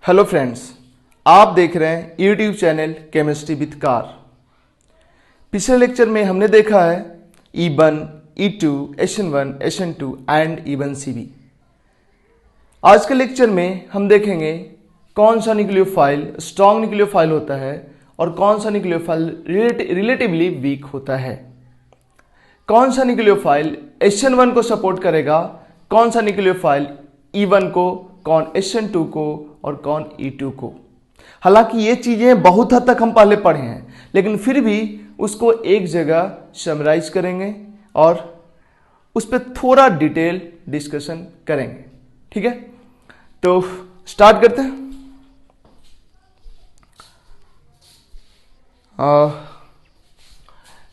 Hello friends, आप देख रहे हैं YouTube channel chemistry with car. पिछले लेक्चर में हमने देखा है E1, E2, SN1, SN2 and E1 CB। आज के लेक्चर में हम देखेंगे कौन सा न्यूक्लियोफाइल स्ट्रॉन्ग न्यूक्लियोफाइल होता है और कौन सा न्यूक्लियोफाइल रिलेटिवली वीक होता है। कौन सा न्यूक्लियोफाइल SN1 को सपोर्ट करेगा, कौन सा न्यूक्लियोफाइल E1 को, कौन SN2 को और कौन E2 को। हालांकि ये चीजें बहुत हद तक हम पहले पढ़े हैं, लेकिन फिर भी उसको एक जगह समराइज करेंगे और उस पर थोड़ा डिटेल डिस्कशन करेंगे। ठीक है, तो स्टार्ट करते हैं।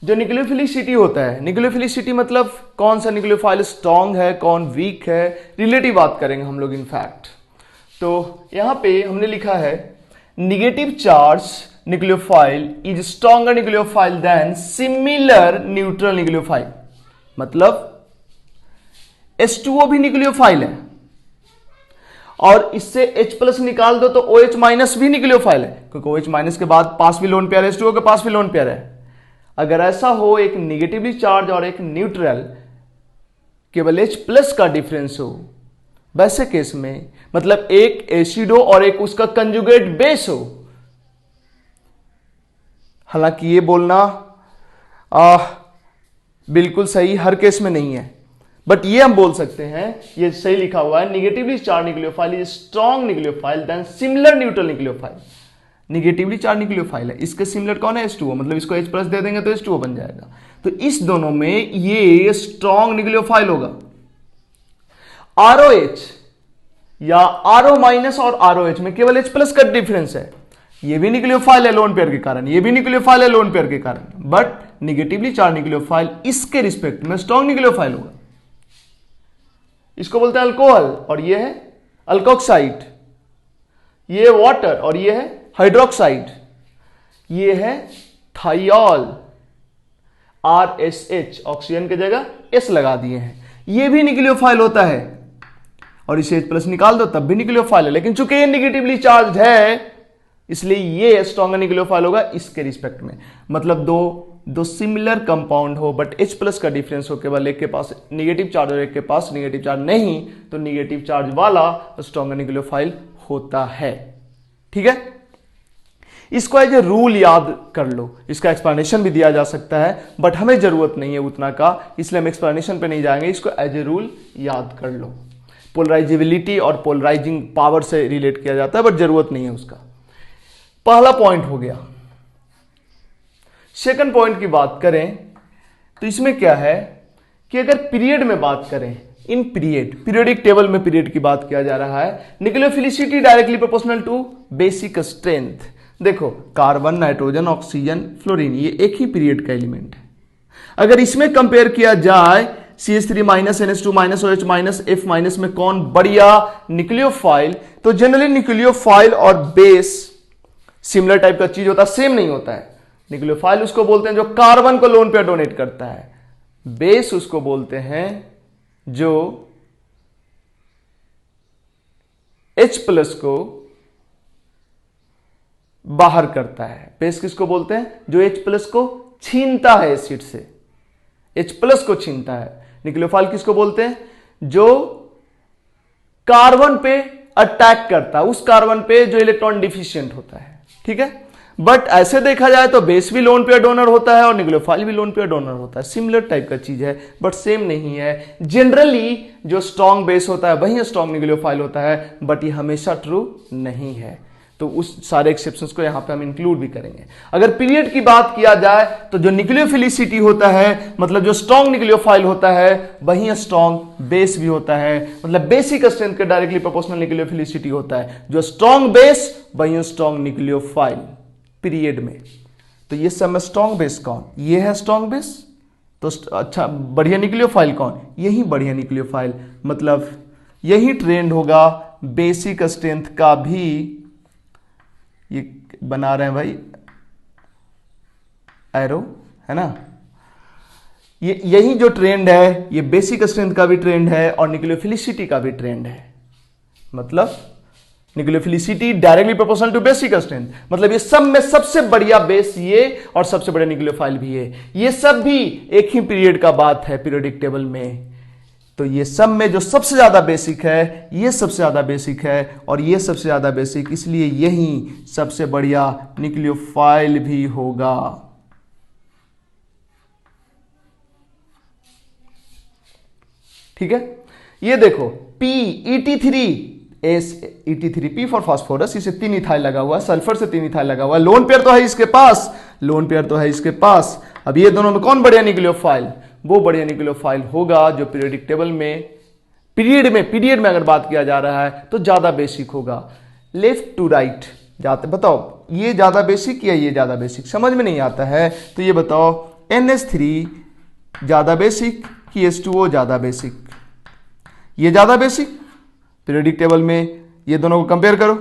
जो न्यूक्लियोफिलिसिटी होता है, न्यूक्लियोफिलिसिटी मतलब कौन सा न्यूक्लियोफाइल स्ट्रॉन्ग है, कौन वीक है, रिलेटिव बात करेंगे हम लोग इनफैक्ट। तो यहां पे हमने लिखा है negative charge nucleophile is stronger nucleophile than similar neutral nucleophile. मतलब H2O भी न्यूक्लियोफाइल है और इससे H+ निकाल दो तो OH- भी न्यूक्लियोफाइल है, क्योंकि OH- के बाद पास भी लोन पेयर है, H2O के पास भी लोन पेयर है। अगर ऐसा हो, एक निगेटिवली चार्ज और एक न्यूट्रल, केवल H+ का डिफरेंस हो, वैसे केस में मतलब एक एसिड हो और एक उसका कंजुगेट बेस हो। हालांकि ये बोलना बिल्कुल सही हर केस में नहीं है, बट ये हम बोल सकते हैं, ये सही लिखा हुआ है, negatively charge nucleophile is strong nucleophile than similar neutral nucleophile. Negatively charge nucleophile है, इसके सिमिलर कौन है? H2O। मतलब इसको H+ दे देंगे तो H2O बन जाएगा। तो इस दोनों में ये स्ट्रॉन्ग न्यूक्लियोफाइल होगा। ROH या RO- और ROH में केवल H+ का डिफरेंस है। ये भी न्यूक्लियोफाइल है लोन पेयर के कारण, ये भी न्यूक्लियोफाइल है लोन पेयर के कारण, बट निगेटिवली चार्ज न्यूक्लियोफाइल इसके रिस्पेक्ट में स्ट्रॉन्ग न्यूक्लियोफाइल होगा। इसको बोलते हैं अल्कोहल और ये है अल्कोक्साइड, ये वाटर और ये है हाइड्रोक्साइड, ये है थाइऑल, RSH, ऑक्सीजन की जगह S लगा दिए हैं। ये भी न्यूक्लियोफाइल होता है और इसे H+ निकाल दो तब भी न्यूक्लियोफाइल है, लेकिन चूंकि ये निगेटिवली चार्ज है इसलिए ये स्ट्रॉन्गर न्यूक्लियोफाइल होगा इसके रिस्पेक्ट में। मतलब दो सिमिलर कंपाउंड हो बट H+ का डिफरेंस हो, केवल एक के पास निगेटिव चार्ज और एक के पास निगेटिव चार्ज नहीं, तो निगेटिव चार्ज वाला स्ट्रॉन्गर न्यूक्लियोफाइल होता है। ठीक है, इसको एज ए रूल याद कर लो। इसका एक्सप्लेनेशन भी दिया जा सकता है, बट हमें जरूरत नहीं है उतना का, इसलिए हम एक्सप्लेनेशन पे नहीं जाएंगे। इसको एज ए रूल याद कर लो। पोलराइजेबिलिटी और पोलराइजिंग पावर से रिलेट किया जाता है, बट जरूरत नहीं है उसका। पहला पॉइंट हो गया। सेकंड पॉइंट की बात करें तो इसमें क्या है कि अगर पीरियड में बात करें, इन पीरियोडिक टेबल में पीरियड की बात किया जा रहा है, nucleophilicity directly proportional to basic strength. देखो, कार्बन, नाइट्रोजन, ऑक्सीजन, फ्लोरीन, ये एक ही पीरियड का एलिमेंट है। अगर इसमें कंपेयर किया जाए CH3- NH2- OH- F- में कौन बढ़िया न्यूक्लियोफाइल, तो जनरली न्यूक्लियोफाइल और बेस सिमिलर टाइप का चीज होता है, सेम नहीं होता है। न्यूक्लियोफाइल उसको बोलते हैं जो कार्बन को लोन पेयर डोनेट करता है, बेस उसको बोलते हैं जो H+ को बाहर करता है। बेस किसको बोलते हैं? जो H+ को छीनता है एसिड से, H+ को छीनता है। न्यूक्लियोफाइल किसको बोलते हैं? जो कार्बन पे अटैक करता है, उस कार्बन पे जो इलेक्ट्रॉन डिफिशिएंट होता है। ठीक है, बट ऐसे देखा जाए तो बेस भी लोन पेयर डोनर होता है और न्यूक्लियोफाइल भी लोन पेयर डोनर होता है। सिमिलर टाइप का चीज है बट सेम नहीं है। जनरली जो स्ट्रॉन्ग बेस होता है वही स्ट्रॉन्ग न्यूक्लियोफाइल होता है, बट ये हमेशा ट्रू नहीं है। तो उस सारे एक्सेप्शंस को यहां पे हम इंक्लूड भी करेंगे। अगर पीरियड की बात किया जाए तो जो न्यूक्लियोफिलिसिटी होता है, मतलब जो स्ट्रॉन्ग न्यूक्लियोफाइल होता है, वही स्ट्रॉन्ग बेस भी होता है। मतलब बेसिक स्ट्रेंथ के डायरेक्टली प्रोपोर्शनल न्यूक्लियोफिलिसिटी होता है। जो स्ट्रॉन्ग बेस वही स्ट्रॉन्ग न्यूक्लियोफाइल पीरियड में। तो ये सब में स्ट्रॉन्ग बेस कौन? ये है स्ट्रॉन्ग बेस। तो अच्छा, बढ़िया न्यूक्लियोफाइल कौन? यही बढ़िया न्यूक्लियोफाइल। मतलब यही ट्रेंड होगा बेसिक स्ट्रेंथ का भी। ये बना रहे हैं भाई एरो, है ना? ये यही जो ट्रेंड है, ये बेसिक स्ट्रेंथ का भी ट्रेंड है और न्यूक्लियोफिलिसिटी का भी ट्रेंड है। मतलब nucleophilicity directly proportional to basic strength, मतलब ये सब में सबसे बढ़िया बेस ये और सबसे बड़े न्यूक्लियोफाइल भी है। ये सब भी एक ही पीरियड का बात है पीरियोडिक टेबल में। तो ये सब में जो सबसे ज्यादा बेसिक है, ये सबसे ज्यादा बेसिक है और ये सबसे ज्यादा बेसिक, इसलिए यही सबसे बढ़िया न्यूक्लियोफाइल भी होगा। ठीक है, ये देखो PET3 SET3, P for phosphorus, इसे 3 इथाइल लगा हुआ है, सल्फर से 3 इथाइल लगा हुआ है, लोन पेयर तो है इसके पास, लोन पेयर तो है इसके पास। अब ये दोनों में कौन बढ़िया न्यूक्लियोफाइल? वो बढ़िया न्यूक्लियोफाइल होगा जो पीरियोडिक टेबल में पीरियड में अगर बात किया जा रहा है तो ज्यादा बेसिक होगा। लेफ्ट टू राइट जाते, बताओ ये ज्यादा बेसिक या ये ज्यादा बेसिक? समझ में नहीं आता है तो ये बताओ, NH3 ज्यादा बेसिक कि H2O ज्यादा बेसिक? ये ज्यादा बेसिक पीरियोडिक टेबल में, ये दोनों को कंपेयर करो,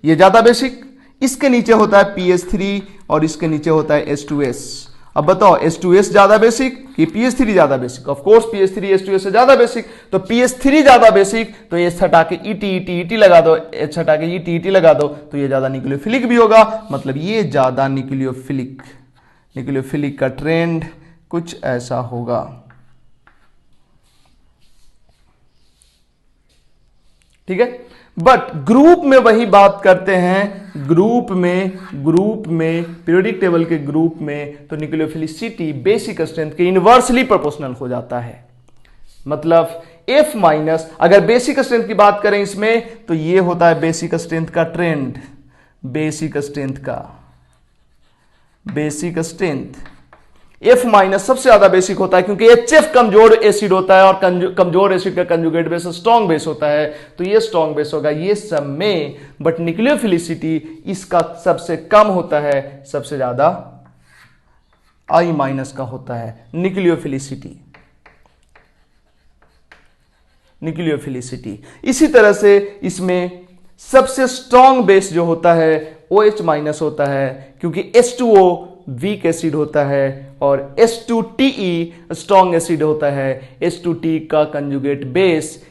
ये ज्यादा बेसिक, इसके नीचे होता है PH3 और इसके नीचे होता है H2S। अब बताओ H2S ज्यादा बेसिक कि PH3 ज्यादा basic? Of course PH3 H2S से ज्यादा बेसिक, तो PH3 ज्यादा बेसिक, तो H हटा के ET लगा दो, H हटा के ET लगा दो, तो ये ज्यादा न्यूक्लियोफिलिक भी होगा, मतलब ये ज्यादा न्यूक्लियोफिलिक का ट्रेंड कुछ ऐसा होगा। ठीक है, बट ग्रुप में वही बात करते हैं, ग्रुप में पीरियोडिक टेबल के ग्रुप में तो न्यूक्लियोफिलिसिटी बेसिक स्ट्रेंथ के इनवर्सली प्रोपोर्शनल हो जाता है। मतलब F माइनस, अगर बेसिक स्ट्रेंथ की बात करें इसमें तो ये होता है बेसिक स्ट्रेंथ का trend, basic strength F minus सबसे ज्यादा बेसिक होता है क्योंकि HF कमजोर एसिड होता है और कमजोर एसिड का कंजुगेट बेस स्ट्रॉन्ग बेस होता है, तो ये स्ट्रॉन्ग बेस होगा ये सब में। बट न्यूक्लियोफिलिसिटी इसका सबसे कम होता है, सबसे ज्यादा I माइनस का होता है न्यूक्लियोफिलिसिटी। इसी तरह से इसमें सबसे स्ट्रॉन्ग बेस जो होता है OH माइनस होता है क्योंकि H2O वीक एसिड होता है और H2TE स्ट्रॉन्ग एसिड होता है। H2TE का conjugate base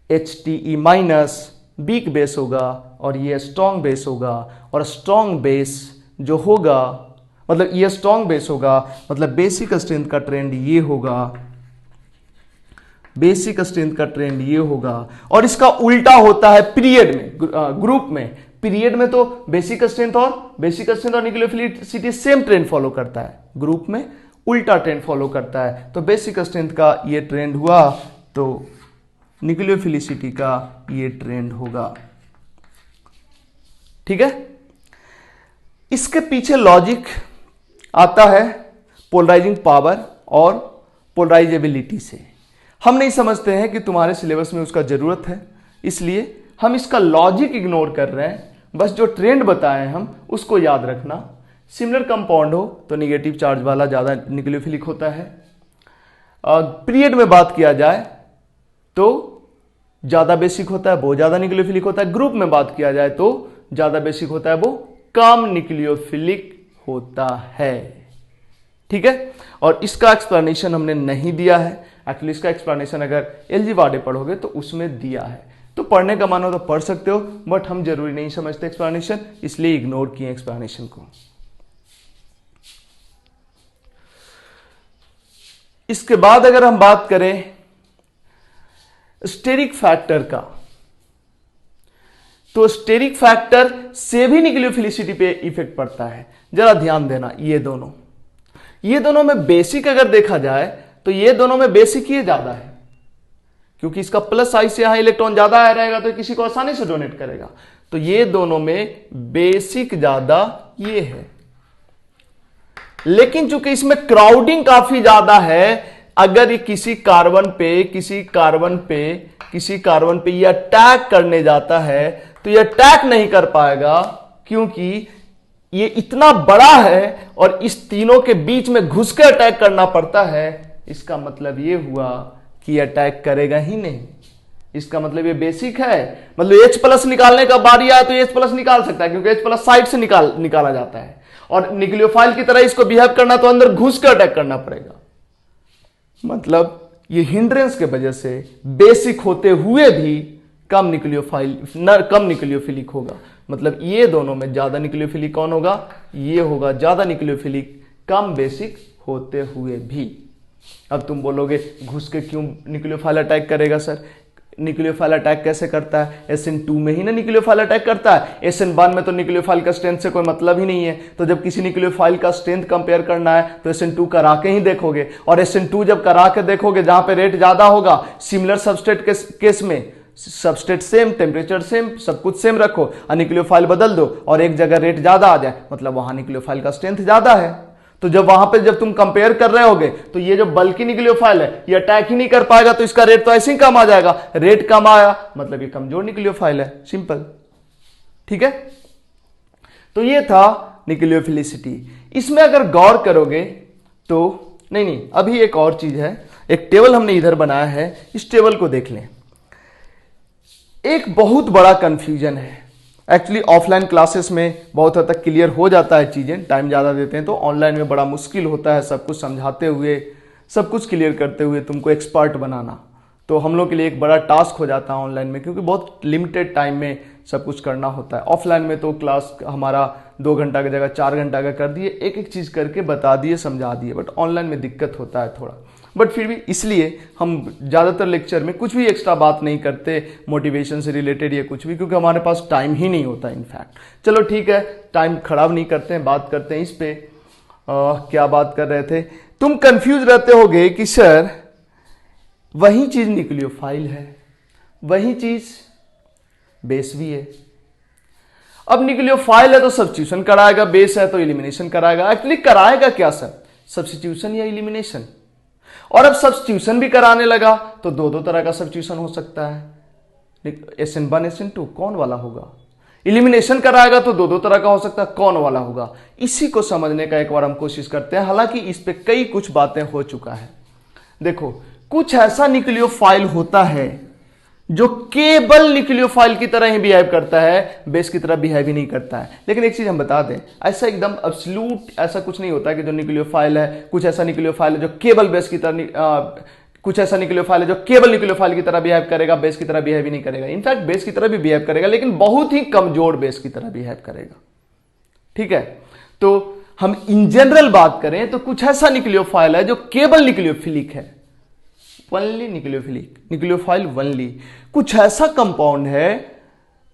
HTE minus weak base होगा और ये स्ट्रॉन्ग बेस होगा, और स्ट्रॉन्ग बेस जो होगा मतलब ये स्ट्रॉन्ग बेस होगा, मतलब बेसिक स्ट्रेंथ का ट्रेंड ये होगा, बेसिक स्ट्रेंथ का ट्रेंड ये होगा। और इसका उल्टा होता है पीरियड में, ग्रुप में। पीरियड में तो बेसिक स्ट्रेंथ और न्यूक्लियोफिलिसिटी सेम ट्रेंड फॉलो करता है, ग्रुप में उल्टा ट्रेंड फॉलो करता है। तो बेसिक स्ट्रेंथ का ये ट्रेंड हुआ तो न्यूक्लियोफिलिसिटी का ये ट्रेंड होगा। ठीक है, इसके पीछे लॉजिक आता है पोलराइजिंग पावर और पोलराइजेबिलिटी से। हम नहीं समझते हैं कि तुम्हारे सिलेबस में उसका जरूरत है, इसलिए हम इसका लॉजिक इग्नोर कर रहे हैं। बस जो ट्रेंड बताए हम उसको याद रखना। सिमिलर कंपाउंड हो तो निगेटिव चार्ज वाला ज्यादा न्यूक्लियोफिलिक होता है। पीरियड में बात किया जाए तो ज्यादा बेसिक होता है, वो ज्यादा न्यूक्लियोफिलिक होता है। ग्रुप में बात किया जाए तो ज्यादा बेसिक होता है, वो कम न्यूक्लियोफिलिक होता है। ठीक है, और इसका एक्सप्लेनेशन हमने नहीं दिया है। एक्चुअली इसका एक्सप्लेनेशन अगर एलजी वाडे पढ़ोगे तो उसमें दिया है, तो पढ़ने का मन हो तो पढ़ सकते हो, बट हम जरूरी नहीं समझते एक्सप्लेनेशन, इसलिए इग्नोर किए एक्सप्लेनेशन को। इसके बाद अगर हम बात करें स्टेरिक फैक्टर का, तो स्टेरिक फैक्टर से भी न्यूक्लियोफिलिसिटी पे इफेक्ट पड़ता है। जरा ध्यान देना, ये दोनों में बेसिक अगर देखा जाए तो ये दोनों में बेसिक ये ज्यादा है, क्योंकि इसका प्लस आई से यहां इलेक्ट्रॉन ज्यादा आ रहेगा तो किसी को आसानी से डोनेट करेगा। तो ये दोनों में बेसिक ज्यादा ये है, लेकिन चूंकि इसमें क्राउडिंग काफी ज्यादा है, अगर ये किसी कार्बन पे ये अटैक करने जाता है तो ये अटैक नहीं कर पाएगा, क्योंकि ये इतना बड़ा है और इस तीनों के बीच में घुस के अटैक करना पड़ता है। इसका मतलब ये हुआ कि अटैक करेगा ही नहीं। इसका मतलब ये बेसिक है, मतलब H प्लस निकालने का बारी आया तो H प्लस निकाल सकता है, क्योंकि H प्लस साइड से निकाला जाता है, और न्यूक्लियोफाइल की तरह इसको बिहेव करना तो अंदर घुस कर अटैक करना पड़ेगा। मतलब ये हिंड्रेंस के वजह से बेसिक होते हुए भी कम न्यूक्लियोफिलिक होगा। मतलब ये दोनों में ज्यादा न्यूक्लियोफिलिक कौन होगा? ये होगा ज्यादा न्यूक्लियोफिलिक कम बेसिक होते हुए भी। अब तुम बोलोगे घुस के क्यों न्यूक्लियोफाइल अटैक करेगा सर? न्यूक्लियोफाइल अटैक कैसे करता है? SN2 में ही ना न्यूक्लियोफाइल अटैक करता है। SN1 में तो न्यूक्लियोफाइल का स्ट्रेंथ से कोई मतलब ही नहीं है। तो जब किसी न्यूक्लियोफाइल का स्ट्रेंथ कंपेयर करना है तो SN2 करा के ही देखोगे, और SN2 जब करा के देखोगे जहां पे रेट ज्यादा होगा, सिमिलर सबस्ट्रेट केस में सबस्ट्रेट सेम, टेम्परेचर सेम, सब कुछ सेम रखो और न्यूक्लियोफाइल बदल दो और एक जगह रेट ज्यादा आ जाए, मतलब वहां न्यूक्लियोफाइल का स्ट्रेंथ ज्यादा है। तो जब वहां पे जब तुम कंपेयर कर रहे होगे तो ये जो बल्कि न्यूक्लियोफाइल है ये अटैक ही नहीं कर पाएगा, तो इसका रेट तो ऐसे ही कम आ जाएगा। रेट कम आया मतलब ये कमजोर न्यूक्लियोफाइल है, सिंपल। ठीक है, तो ये था न्यूक्लियोफिलिसिटी। इसमें अगर गौर करोगे तो नहीं, अभी एक और चीज है। एक टेबल हमने इधर बनाया है, इस टेबल को देख लें। एक बहुत बड़ा कंफ्यूजन है। एक्चुअली ऑफलाइन क्लासेस में बहुत हद तक क्लियर हो जाता है चीजें, टाइम ज्यादा देते हैं, तो ऑनलाइन में बड़ा मुश्किल होता है सब कुछ समझाते हुए, सब कुछ क्लियर करते हुए तुमको एक्सपर्ट बनाना। तो हम लोग के लिए एक बड़ा टास्क हो जाता है ऑनलाइन में, क्योंकि बहुत लिमिटेड टाइम में सब कुछ करना होता है। ऑफलाइन में तो क्लास हमारा 2 घंटा की जगह 4 घंटा का कर दिए, एक एक चीज करके बता दिए, समझा दिए, बट ऑनलाइन में दिक्कत होता है थोड़ा। बट फिर भी इसलिए हम ज़्यादातर लेक्चर में कुछ भी एक्स्ट्रा बात नहीं करते मोटिवेशन से रिलेटेड या कुछ भी, क्योंकि हमारे पास टाइम ही नहीं होता इनफैक्ट। चलो ठीक है, टाइम खराब नहीं करते हैं, बात करते हैं इस पे। क्या बात कर रहे थे? तुम कंफ्यूज रहते होगे कि सर वही चीज न्यूक्लियोफाइल है, वही चीज बेस भी है। अब न्यूक्लियोफाइल है तो सब्स्टिट्यूशन कराएगा, बेस है तो एलिमिनेशन कराएगा। एक्चुअली कराएगा क्या सर? सब्स्टिट्यूशन या एलिमिनेशन। और अब सब्स्टिट्यूशन भी कराने लगा तो दो तरह का सब्स्टिट्यूशन हो सकता है। SN1 SN2 कौन वाला होगा? एलिमिनेशन कराएगा तो दो तरह का हो सकता है, कौन वाला होगा? इसी को समझने का एक बार हम कोशिश करते हैं। हालांकि इस पे कई कुछ बातें हो चुका है। देखो, कुछ ऐसा न्यूक्लियोफाइल होता है जो केवल न्यूक्लियोफाइल की तरह ही बिहेव करता है, बेस की तरह बिहेव ही नहीं करता है। लेकिन एक चीज हम बता दें, ऐसा एकदम एब्सोल्यूट ऐसा कुछ नहीं होता है कि जो न्यूक्लियोफाइल है, कुछ ऐसा न्यूक्लियोफाइल है जो केवल बेस की तरह, कुछ ऐसा न्यूक्लियोफाइल है जो केवल न्यूक्लियोफाइल की तरह बिहेव करेगा, बेस की तरह बिहेव ही नहीं करेगा। इनफैक्ट बेस की तरह भी बिहेव करेगा, लेकिन बहुत ही कमजोर बेस की तरह बिहेव करेगा। ठीक है, तो हम इन जनरल बात करें तो कुछ ऐसा न्यूक्लियोफाइल है जो केवल न्यूक्लियोफिलिक है, वनली न्यूक्लियोफिलिक, न्यूक्लियोफाइल वनली। कुछ ऐसा कंपाउंड है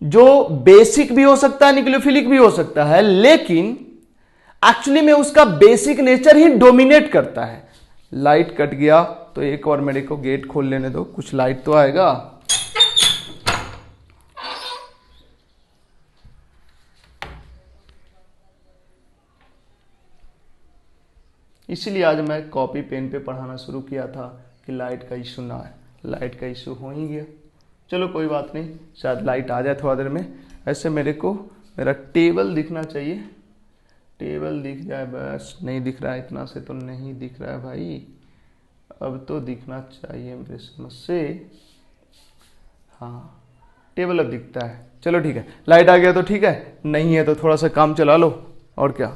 जो बेसिक भी हो सकता है, न्यूक्लियोफिलिक भी हो सकता है, लेकिन एक्चुअली में उसका बेसिक नेचर ही डोमिनेट करता है। लाइट कट गया तो एक और मेरे को गेट खोल लेने दो, कुछ लाइट तो आएगा। इसीलिए आज मैं कॉपी पेन पे पढ़ाना शुरू किया था कि लाइट का इशू ना है। लाइट का इशू हो ही गया, चलो कोई बात नहीं, शायद लाइट आ जाए थोड़ा देर में। ऐसे मेरे को मेरा टेबल दिखना चाहिए, टेबल दिख जाए बस। नहीं दिख रहा है, इतना से तो नहीं दिख रहा है भाई, अब तो दिखना चाहिए मेरे समझ से। हाँ, टेबल अब दिखता है, चलो ठीक है। लाइट आ गया तो ठीक है, नहीं है तो थोड़ा सा काम चला लो, और क्या।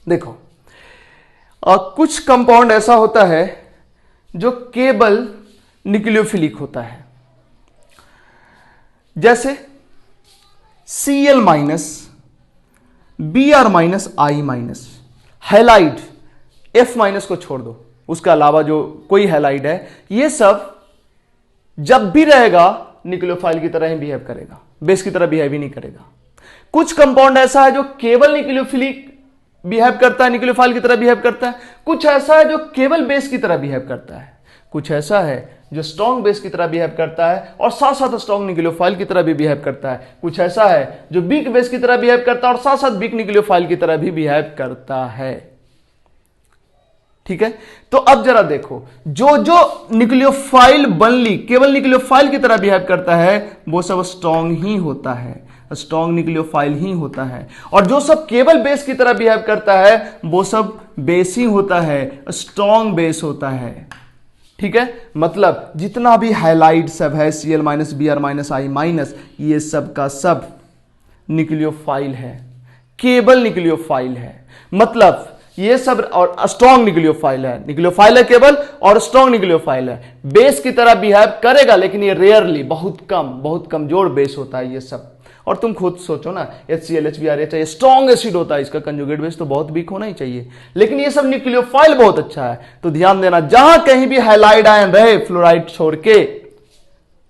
देखो, कुछ कंपाउंड ऐसा होता है जो केवल न्यूक्लियोफिलिक होता है, जैसे Cl minus, Br minus, I minus, halide, F minus को छोड़ दो, उसके अलावा जो कोई हैलाइड है, ये सब जब भी रहेगा न्यूक्लियोफाइल की तरह ही बिहेव करेगा, बेस की तरह बिहेव ही नहीं करेगा। कुछ कंपाउंड ऐसा है जो केवल न्यूक्लियोफिलिक बिहेव करता है, न्यूक्लियोफाइल की तरह बिहेव करता है। कुछ ऐसा है जो केवल बेस की तरह बिहेव करता है। कुछ ऐसा है जो स्ट्रॉन्ग बेस की तरह बिहेव करता है और साथ साथ स्ट्रॉन्ग न्यूक्लियोफाइल की तरह भी बिहेव करता है। कुछ ऐसा है जो वीक बेस की तरह बिहेव करता है और साथ साथ वीक न्यूक्लियोफाइल की तरह भी बिहेव करता है। ठीक है, तो अब जरा देखो, जो जो न्यूक्लियोफाइल बनली केवल न्यूक्लियोफाइल की तरह बिहेव करता है वो सब स्ट्रॉन्ग ही होता है, स्ट्रॉन्ग न्यूक्लियोफाइल ही होता है। और जो सब केवल बेस की तरह बिहेव करता है वो सब बेस ही होता है, स्ट्रॉन्ग बेस होता है। ठीक है, मतलब जितना भी हाइलाइट सब है, Cl minus, Br minus, I minus, ये सब का सब न्यूक्लियोफाइल है, केवल न्यूक्लियोफाइल है। मतलब ये सब, और स्ट्रॉन्ग न्यूक्लियोफाइल है, न्यूक्लियोफाइल है केवल और स्ट्रॉन्ग न्यूक्लियोफाइल है, बेस की तरह बिहेव करेगा, लेकिन ये रेयरली, बहुत कमजोर बेस होता है ये सब। और तुम खुद सोचो ना, HCl HBr चाहिए, स्ट्रॉन्ग एसिड होता है, इसका कंजुगेट बेस तो बहुत वीक होना ही चाहिए, लेकिन ये सब न्यूक्लियोफाइल बहुत अच्छा है। तो ध्यान देना, जहां कहीं भी हैलाइड आयन रहे फ्लोराइड छोड़ के,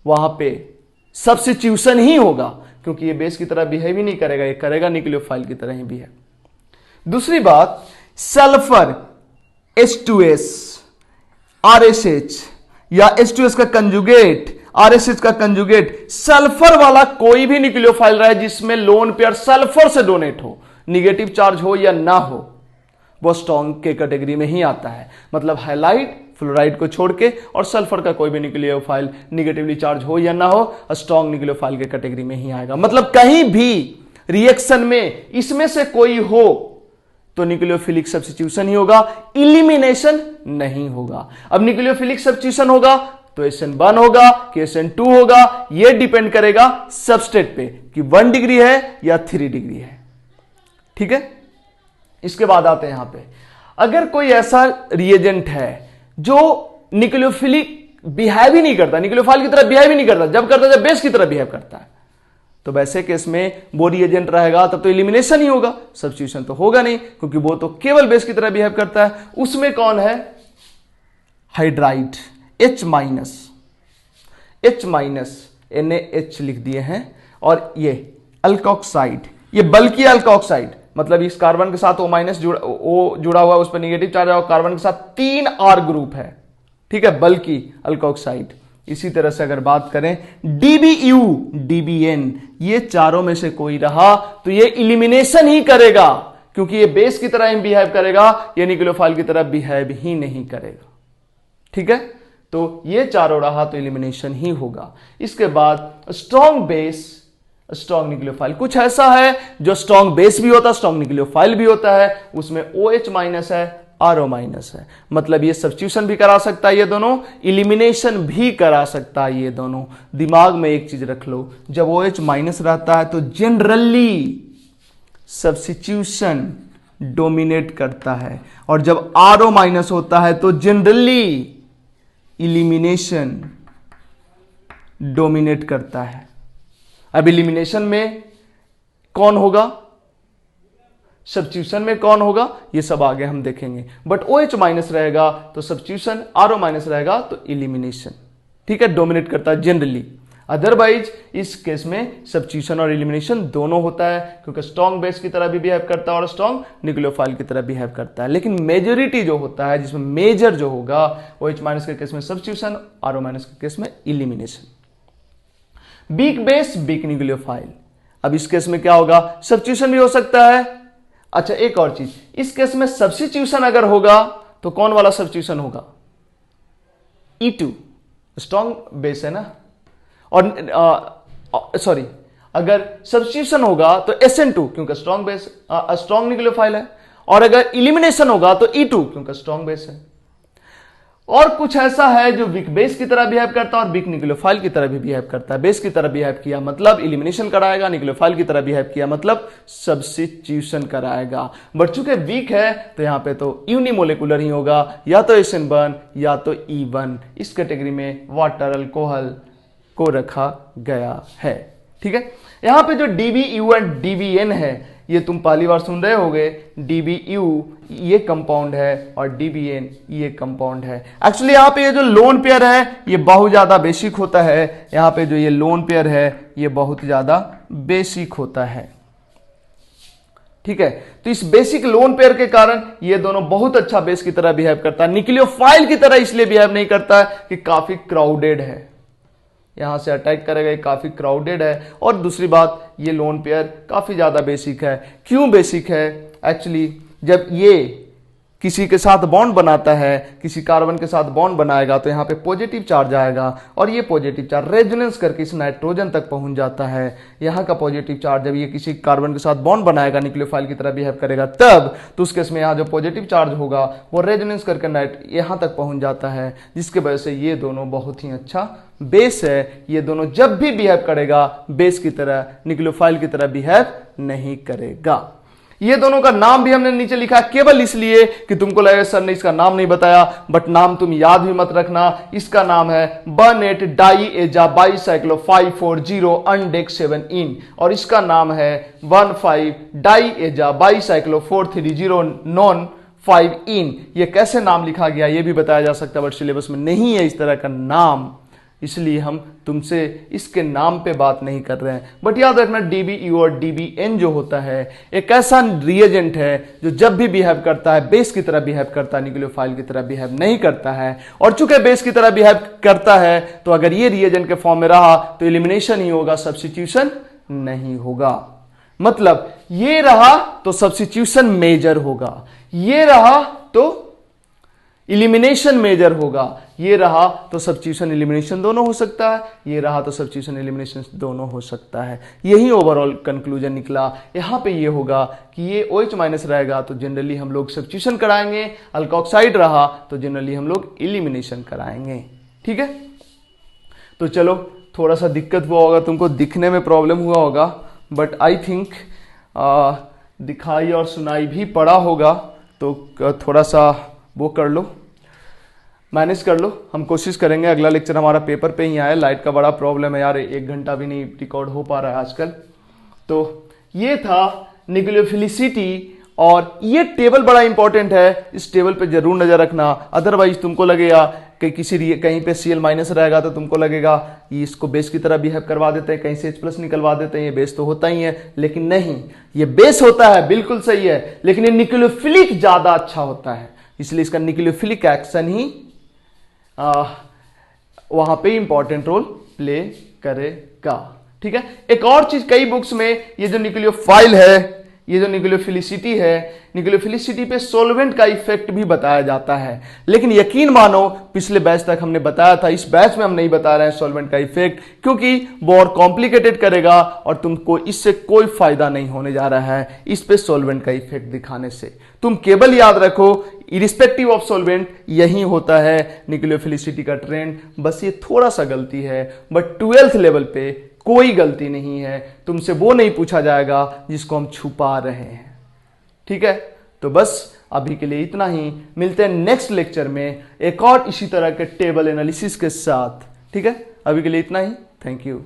वहां पे सब्स्टिट्यूशन ही होगा, क्योंकि ये बेस की तरह बिहेव ही नहीं करेगा, ये करेगा न्यूक्लियोफाइल की तरह ही बिहेव। दूसरी बात, सल्फर H2S RSH या H2S का कंजुगेट, RSH का कंजुगेट, सल्फर वाला कोई भी न्यूक्लियोफाइल रहे जिसमें लोन पेयर सल्फर से डोनेट हो, निगेटिव चार्ज हो या ना हो, वो स्ट्रॉन्ग के कैटेगरी में ही आता है। मतलब हैलाइड फ्लोराइड को छोड़ के और सल्फर का कोई भी न्यूक्लियोफाइल निगेटिवली चार्ज हो या ना हो, स्ट्रॉन्ग न्यूक्लियोफाइल के कैटेगरी में ही आएगा। मतलब कहीं भी रिएक्शन में इसमें से कोई हो तो न्यूक्लियोफिलिक सब्स्टिट्यूशन ही होगा, इलिमिनेशन नहीं होगा। अब न्यूक्लियोफिलिक सब्स्टिट्यूशन होगा तो SN1 होगा कि SN2 होगा, यह डिपेंड करेगा सबस्ट्रेट पे कि 1 डिग्री है या 3 डिग्री है। ठीक है, इसके बाद आते हैं यहां पे, अगर कोई ऐसा रिएजेंट है जो न्यूक्लियोफिलिक बिहेव ही नहीं करता, न्यूक्लियोफाइल की तरह बिहेव ही नहीं करता, जब करता है जब बेस की तरह बिहेव करता है, तो वैसे केस में वो रिएजेंट रहेगा तब तो इलिमिनेशन ही होगा, सब्स्टिट्यूशन तो होगा नहीं, क्योंकि वो तो केवल बेस की तरह बिहेव करता है। उसमें कौन है? हाइड्राइड H-, NaH लिख दिए हैं, और ये अल्कोक्साइड, ये बल्कि अल्कोक्साइड, मतलब इस कार्बन के साथ O- जुड़ा हुआ है, उस पर निगेटिव चार्ज है, और कार्बन के साथ 3 R ग्रुप है। ठीक है, बल्कि अल्कोक्साइड। इसी तरह से अगर बात करें DBU, DBN, ये चारों में से कोई रहा तो ये इलिमिनेशन ही करेगा, क्योंकि ये बेस की तरह ही बिहेव करेगा, ये न्यूक्लियोफाइल की तरह बिहेव ही नहीं करेगा। ठीक है, तो ये चारों रहा तो इलिमिनेशन ही होगा। इसके बाद स्ट्रॉन्ग बेस, स्ट्रॉन्ग न्यूक्लियोफाइल, कुछ ऐसा है जो स्ट्रॉन्ग बेस भी होता है, स्ट्रॉन्ग न्यूक्लियोफाइल भी होता है, उसमें OH- है, RO- है, मतलब ये सब्स्टिट्यूशन भी करा सकता है, ये दोनों इलिमिनेशन भी करा सकता है, ये दोनों। दिमाग में एक चीज रख लो, जब OH- रहता है तो जनरली सब्स्टिट्यूशन डोमिनेट करता है, और जब RO- होता है तो जनरली इलिमिनेशन डोमिनेट करता है। अब इलिमिनेशन में कौन होगा, सब्स्टिट्यूशन में कौन होगा, ये सब आगे हम देखेंगे। बट OH- रहेगा तो सब्स्टिट्यूशन, RO- रहेगा तो इलिमिनेशन। ठीक है, डोमिनेट करता है जनरली। अदरवाइज इस केस में सब्स्टिट्यूशन और इलिमिनेशन दोनों होता है, क्योंकि स्ट्रॉन्ग बेस की तरह भी बिहेव करता है और स्ट्रॉन्ग न्यूक्लियोफाइल की तरह बिहेव करता है। लेकिन मेजोरिटी जो होता है, जिसमें मेजर जो होगा, OH- के केस में सब्स्टिट्यूशन, RO- के केस में elimination. Weak base, weak nucleophile, अब इस केस में क्या होगा, सब्स्टिट्यूशन भी हो सकता है। अच्छा, एक और चीज, इस केस में सब्स्टिट्यूशन अगर होगा तो कौन वाला सब्स्टिट्यूशन होगा? E2, स्ट्रॉन्ग बेस है ना, और सॉरी, अगर सब्स्टिट्यूशन होगा तो SN2, क्योंकि स्ट्रॉन्ग बेस, स्ट्रॉन्ग न्यूक्लियोफाइल है, और अगर इलिमिनेशन होगा तो E2, क्योंकि स्ट्रॉन्ग बेस है। और कुछ ऐसा है जो वीक बेस की तरह बिहेव करता है और वीक न्यूक्लियोफाइल की तरह भी बिहेव करता है। बेस की तरह बिहेव किया मतलब इलिमिनेशन कराएगा, न्यूक्लियोफाइल की तरह बिहेव किया मतलब सब्स्टिट्यूशन कराएगा। बट चूंकि वीक है तो यहां पे तो यूनिमोलिकुलर ही होगा, या तो SN1 या तो E1। इस कैटेगरी में वाटर, अल्कोहल को रखा गया है। ठीक है, यहां पे जो DBU एंड DBN है, ये तुम पहली बार सुन रहे होगे। DBU ये कंपाउंड है और DBN ये कंपाउंड है। एक्चुअली यहाँ पे ये जो लोन पेयर है ये बहुत ज्यादा बेसिक होता है। यहाँ पे जो ये लोन पेयर है ये बहुत ज्यादा बेसिक होता है। ठीक है, तो इस बेसिक लोन पेयर के कारण ये दोनों बहुत अच्छा बेस की तरह बिहेव करता है। न्यूक्लियोफाइल की तरह इसलिए बिहेव नहीं करता है कि काफी क्राउडेड है, यहां से अटैक करेगा, काफी क्राउडेड है। और दूसरी बात, ये लोन पेयर काफी ज्यादा बेसिक है। क्यों बेसिक है? एक्चुअली जब ये किसी के साथ बॉन्ड बनाता है, किसी कार्बन के साथ बॉन्ड बनाएगा तो यहाँ पे पॉजिटिव चार्ज आएगा, और ये पॉजिटिव चार्ज रेजोनेंस करके इस नाइट्रोजन तक पहुंच जाता है। यहाँ का पॉजिटिव चार्ज जब ये किसी कार्बन के साथ बॉन्ड बनाएगा, न्यूक्लियोफाइल की तरह बिहेव करेगा, तब तो उस केस में यहाँ जो पॉजिटिव चार्ज होगा वो रेजोनेंस करके यहाँ तक पहुंच जाता है, जिसके वजह से ये दोनों बहुत ही अच्छा बेस है। ये दोनों जब भी बिहेव करेगा बेस की तरह, न्यूक्लियोफाइल की तरह बिहेव नहीं करेगा। ये दोनों का नाम भी हमने नीचे लिखा केवल इसलिए कि तुमको लगेगा सर ने इसका नाम नहीं बताया, बट नाम तुम याद भी मत रखना। इसका नाम है 1,8 डाईएजा बाईसाइक्लो 540 अनडेक्स 7 इन, और इसका नाम है 1,5 डाईएजा बाईसाइक्लो 430 नॉन 5 इन। ये कैसे नाम लिखा गया ये भी बताया जा सकता है, बट सिलेबस में नहीं है इस तरह का नाम, इसलिए हम तुमसे इसके नाम पे बात नहीं कर रहे हैं। बट याद रखना DBU और DBN जो होता है एक ऐसा रिएजेंट है जो जब भी बिहेव करता है बेस की तरह बिहेव करता है, न्यूक्लियोफाइल की तरह बिहेव नहीं करता है। और चूंकि बेस की तरह बिहेव करता है तो अगर ये रिएजेंट के फॉर्म में रहा तो एलिमिनेशन ही होगा, सब्स्टिट्यूशन नहीं होगा। मतलब ये रहा तो सब्स्टिट्यूशन मेजर होगा, ये रहा तो इलिमिनेशन मेजर होगा, ये रहा तो सब्स्टिट्यूशन एलिमिनेशन दोनों हो सकता है, ये रहा तो सब्स्टिट्यूशन एलिमिनेशन दोनों हो सकता है। यही ओवरऑल कंक्लूजन निकला। यहां पे ये होगा कि ये OH माइनस रहेगा तो जनरली हम लोग सब्स्टिट्यूशन कराएंगे, अल्कोक्साइड रहा तो जनरली हम लोग एलिमिनेशन कराएंगे। ठीक है, तो चलो थोड़ा सा दिक्कत हुआ होगा, तुमको दिखने में प्रॉब्लम हुआ होगा, बट आई थिंक दिखाई और सुनाई भी पड़ा होगा, तो थोड़ा सा वो कर लो, मैनेज कर लो। हम कोशिश करेंगे अगला लेक्चर हमारा पेपर पे ही आए। लाइट का बड़ा प्रॉब्लम है यार, 1 घंटा भी नहीं रिकॉर्ड हो पा रहा है आजकल। तो ये था न्यूक्लियोफिलिसिटी, और ये टेबल बड़ा इंपॉर्टेंट है, इस टेबल पे जरूर नजर रखना। अदरवाइज तुमको लगेगा कि कहीं पे Cl माइनस रहेगा तो तुमको लगेगा ये इसको बेस की तरह बिहेव करवा देते हैं, कहीं से H प्लस निकलवा देते हैं, ये बेस तो होता ही है। लेकिन नहीं, ये बेस होता है, बिल्कुल सही है, लेकिन ये न्यूक्लियोफिलिक ज्यादा अच्छा होता है, इसलिए इसका न्यूक्लियोफिलिक एक्शन ही वहां पे इंपॉर्टेंट रोल प्ले करेगा। ठीक है, एक और चीज कई बुक्स में ये जो न्यूक्लियोफाइल है, ये जो न्यूक्लियोफिलिसिटी है, न्यूक्लियोफिलिसिटी पे सॉल्वेंट का इफेक्ट भी बताया जाता है। लेकिन यकीन मानो पिछले बैच तक हमने बताया था, इस बैच में हम नहीं बता रहे हैं सॉल्वेंट का इफेक्ट, क्योंकि वो और कॉम्प्लिकेटेड करेगा और तुमको इससे कोई फायदा नहीं होने जा रहा है इस पे सॉल्वेंट का इफेक्ट दिखाने से। तुम केवल याद रखो इरिस्पेक्टिव ऑफ सॉल्वेंट यही होता है न्यूक्लियोफिलिसिटी का ट्रेंड, बस ये थोड़ा सा गलती है, बट 12th लेवल पे कोई गलती नहीं है। तुमसे वो नहीं पूछा जाएगा जिसको हम छुपा रहे हैं। ठीक है, तो बस अभी के लिए इतना ही, मिलते हैं नेक्स्ट लेक्चर में एक और इसी तरह के टेबल एनालिसिस के साथ। ठीक है, अभी के लिए इतना ही, थैंक यू।